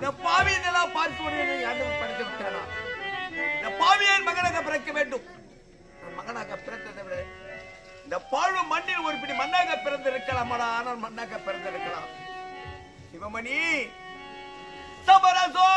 இந்த பாவி இதெல்லாம் பார்த்து படித்து விட்டானா? இந்த பாவியின் மகனாக பிறக்க வேண்டும். மகனாக பிறந்ததை விட இந்த பாழ்வு மண்ணில் ஒரு பிடி மண்ணாக பிறந்திருக்கலாம். ஆனால் மண்ணாக பிறந்திருக்கலாம். சிவமணி சமரசோ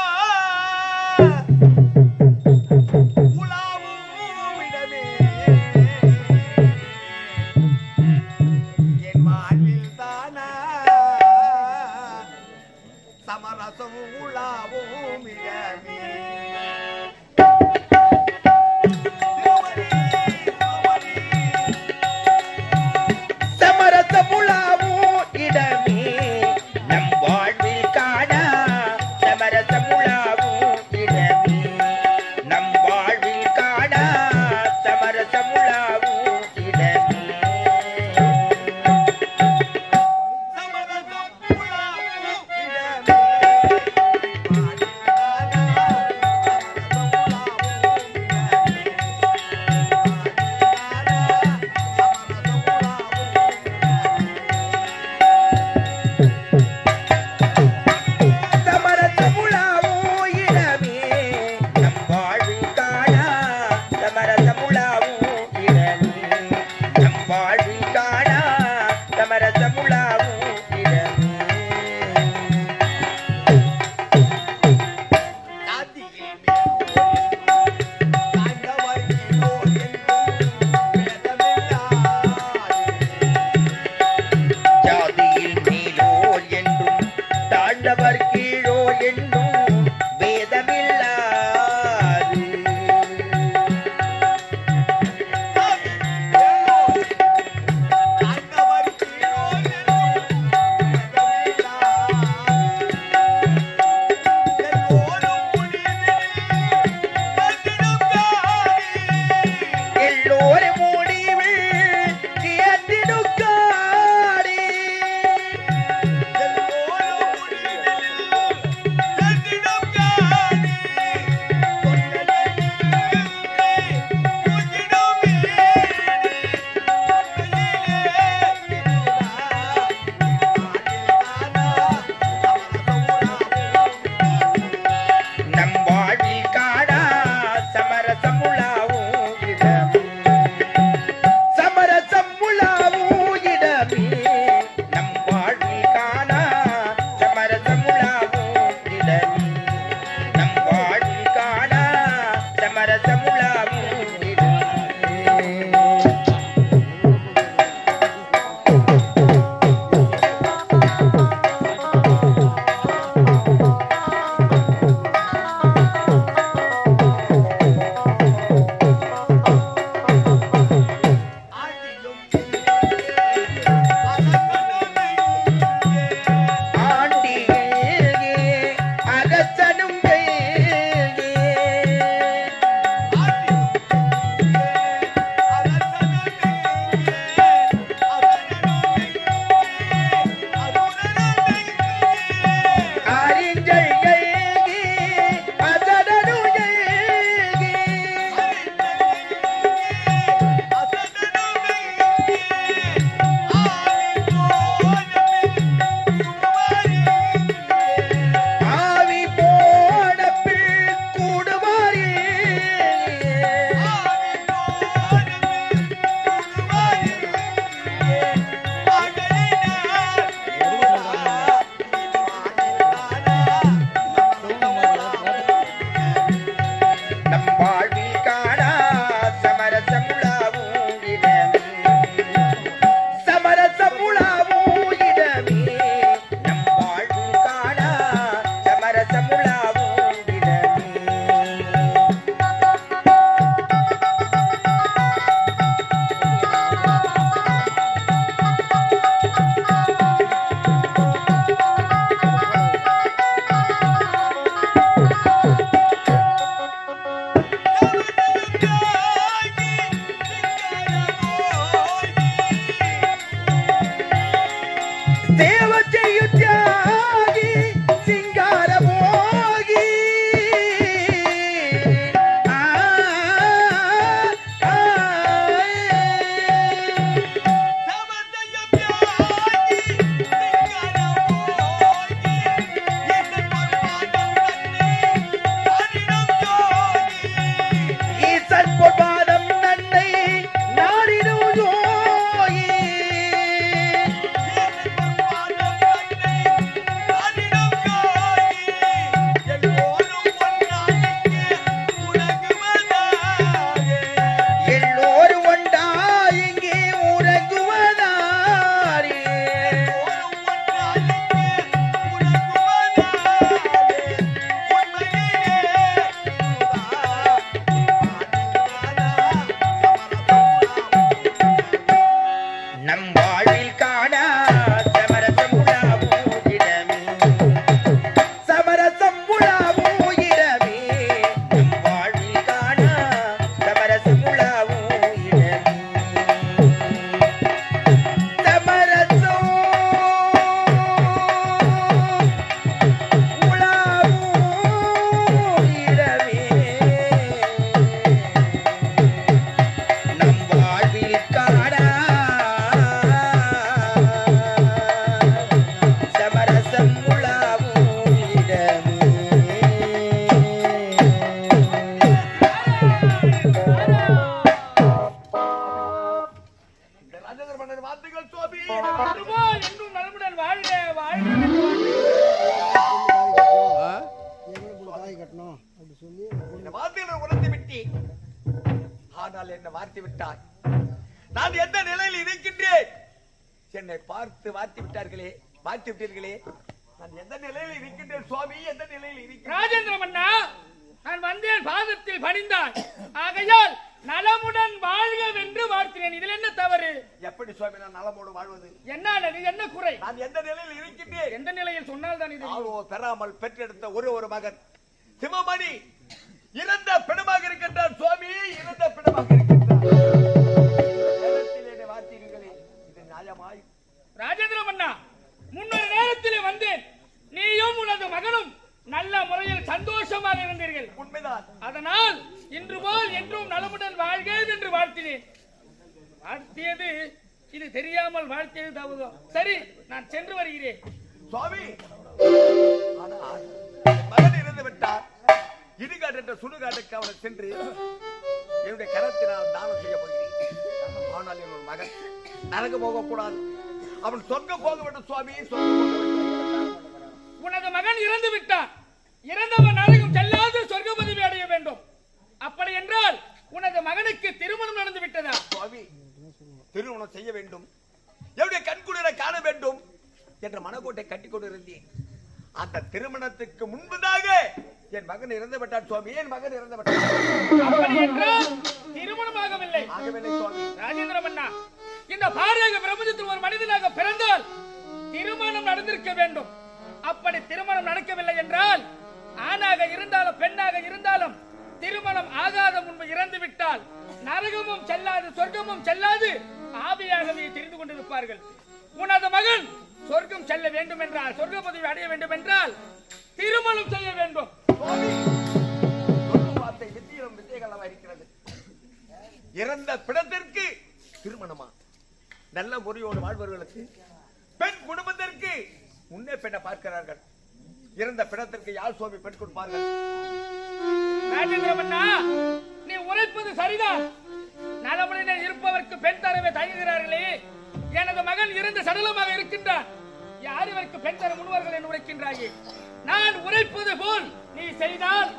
ராஜேந்திர மன்னன் வார்த்தைகள் சுவாமி. என்றும் நலமுடன் வாழ்க வாழ்க. இந்த வார்த்தைகளை உணர்த்தி விட்டி, ஆனால் என்ன வார்த்தை விட்டார். நான் எந்த நிலையில் இருக்கின்றேன்? என்னை பார்த்து வார்த்தை விட்டார்களே, வார்த்தை விட்டீர்களே. நான் எந்த நிலையில் இருக்கின்றேன் சுவாமி? எந்த நிலையில் இருக்கின்றேன்? ராஜேந்திர மன்னா, நான் வந்தேன் பாதத்தில் பணிந்தாய், ஆகையால் நலமுடன் வாழ்கவென்று வாழ்த்தினேன். இதில் என்ன தவறு? எப்படி சுவாமி நான் நலமோடு வாழ்வது? என்ன குறை? நான் எந்த நிலையில் இருக்கின்றேன்? எந்த நிலையில் சொன்னால் தான் இது. பெறாமல் பெற்றெடுத்த ஒரு மகன் சிவமணி இறந்த பிணமாக இருக்கின்றார் சுவாமி, இறந்த பிணமாக இருக்கின்றார். வார்த்தைகளே, இது நியாயமாய்? ராஜேந்திர மன்னா, முன்னொரு நேரத்திலே வந்தேன். நீயும் உனது மகனும் நல்ல முறையில் சந்தோஷமாக இருந்தீர்கள். உண்மைதான். அதனால் இன்று போல் என்றும் நலமுடன் வாழ்க என்று வாழ்த்தினேன். வாழ்த்தியது இது தெரியாமல் வாழ்த்தியது தவறு. சரி, நான் சென்று வருகிறேன் சுவாமி. ஆனால் மகன் இறந்து விட்டார். இடுகாட்டு சுடுகாட்டுக்கு அவனை சென்று என்னுடைய கரத்தினால் தானம் செய்ய போகிறேன். ஆனால் என்னுடைய மகன் நரக போகக்கூடாது, அவன் சொர்க்கம் போக வேண்டும் சுவாமி. உனது மகன் இறந்து விட்டான். இறந்தவன் நரகம் செல்லாது சொர்க்க பதவி அடைய வேண்டும். அப்படி என்றால் உனது மகனுக்கு திருமணம் நடந்து விட்டதா? சுவாமி, திருமணம் செய்ய வேண்டும், என்னுடைய கண்குளிர காண வேண்டும் என்ற மனக்கோட்டை கட்டி கொண்டிருந்தேன். அந்த திருமணத்துக்கு முன்பதாக என் மகன் இறந்து விட்டான் சுவாமி. என் மகன் இறந்து விட்டான். அப்படி என்றால் திருமணம் ஆகவில்லை. சுவாமி. ராஜேந்திர மன்னா, இந்த பாரக பிரபஞ்சத்தில் ஒரு மனிதனாக பிறந்தால் திருமணம் நடந்திருக்க வேண்டும். அப்படி திருமணம் நடக்கவில்லை என்றால், ஆணாக இருந்தாலும் பெண்ணாக இருந்தாலும் திருமணம் ஆகாத முன்பு இறந்து விட்டால் நரகமும் செல்லாது சொர்க்கமும் செல்லாது ஆவியாகவே தெரிந்து கொண்டிருப்பார்கள். உனது மகன் சொர்க்கம் செல்ல வேண்டும் என்றால், சொர்க்க பதவி அடைய வேண்டும் என்றால் திருமணம் செய்ய வேண்டும். இருக்கிறது. இறந்த பிணத்திற்கு திருமணமா? நல்ல முறையோடு வாழ்வர்களுக்கு பெண் குடும்பத்திற்கு முன்னே பெண்ணை பார்க்கிறார்கள். இறந்த பிணத்திற்கு யார் சுவாமி பெண் கொடுப்பார்கள்? ராஜேந்திர மன்னா, நீ உரைப்பது சரிதான். நலமுடன் இருப்பவருக்கு பெண் தரவே தயங்குகிறார்களே. எனது மகன் இறந்த சடலமாக இருக்கின்றான். யார் இவருக்கு பெண் தர முன்வார்கள் என்று உரைக்கின்றாயே. நான் உரைப்பது போல் நீ செய்தால்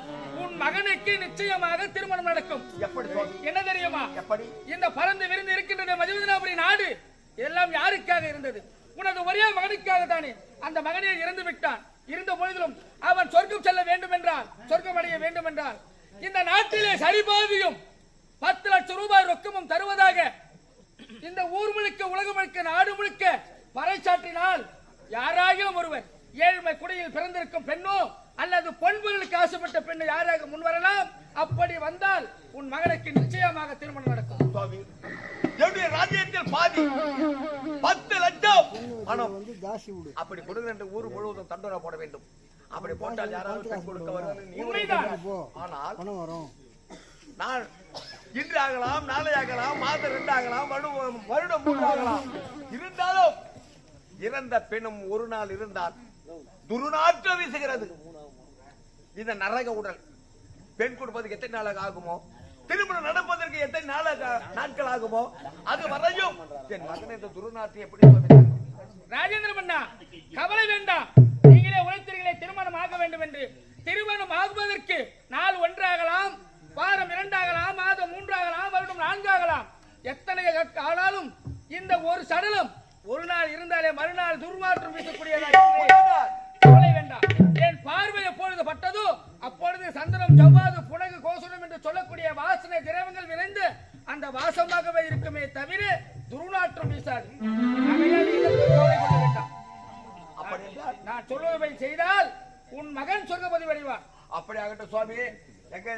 உன் மகனுக்கு நிச்சயமாக திருமணம் நடக்கும். எப்படி? என்ன தெரியுமா? எப்படி? இந்த பறந்து விருந்து இருக்கின்ற மதிவதனாபுரி நாடு எல்லாம் யாருக்காக இருந்தது? உனது ஒரே மகனுக்காக தானே. அந்த மகனே இறந்து விட்டான். இருந்த பொழுதிலும் அவன் சொர்க்கம் செல்ல வேண்டும் என்றால், சொர்க்கம் அடைய வேண்டும் என்றால் இந்த நாட்டிலே சரிபாதியும் 10 லட்சம் ரூபாய் ரொக்கமும் தருவதாக இந்த ஊர் முழுக்க, உலகம் முழுக்க, நாடு முழுக்க பறைசாற்றினால் யாராகிலும் ஒருவர் ஏழ்மை குடியில் பிறந்திருக்கும் பெண்ணோ அல்லது பொன்பொருளுக்கு ஆசைப்பட்ட பெண்ணை யாராக முன்வரலாம். அப்படி வந்தால் உன் மகனுக்கு நிச்சயமாக திருமணம் நடக்கும். என்னுடைய ராஜ்யத்தில் பாதி 10 லட்சம் பணம் அப்படி கொடுங்க. ஊர் முழுவதும் தண்டனை போட வேண்டும். அப்படி போட்டால் யாராவது பெண் கொடுக்க வருவாங்க. ஆனால் பணம் வரும். நான் இன்று ஆகலாம், நாளை ஆகலாம், மாதம் 2 ஆகலாம், வருடம் 3 ஆகலாம். இருந்தாலும் இறந்த பெண்ணும் ஒரு நாள் இருந்தால் துர்நாற்றம் வீசுகிறது. இந்த நரக உடல் பெண் கொடுப்பதற்கு எத்தனை நாளாக ஆகுமோ, திருமணம் நடப்பதற்கு எத்தனை நாட்கள் ஆகுமோ, அது வரையும் என் மகன் இந்த துர்நாற்றம் எப்படி? ராஜேந்திர மன்னா, கவலை வேண்டாம். நீங்களே உழைத்தீர்களே திருமணம் ஆக வேண்டும் என்று. திருமணம் ஆகுவதற்கு நாள் 1 ஆகலாம், வாரம் 2 ஆகலாம், மாதம் 3 ஆகலாம், வருடம் 4 ஆகலாம். எத்தனை ஆனாலும் இந்த ஒரு சடலம் ஒரு நாள் இருந்தாலே மறுநாள் துர்மாற்றம் வீசக்கூடியதாக. கவலை வேண்டாம். என் பார்வை எப்பொழுது பட்டதோ அப்பொழுது சந்தனம், ஜவ்வாது, புனகு, கோசுரம் என்று சொல்லக்கூடிய வாசனை திரவங்கள் விளைந்து அந்த வாசமாகவே இருக்குமே தவிர துர்நாற்றம் வீசாது. கவலை கொள்ள வேண்டாம். நான் சொல்லுவதை செய்தால் உன் மகன் சொர்க்க பதவி அடைவார். அப்படி ஆகட்டும் சுவாமி. எங்க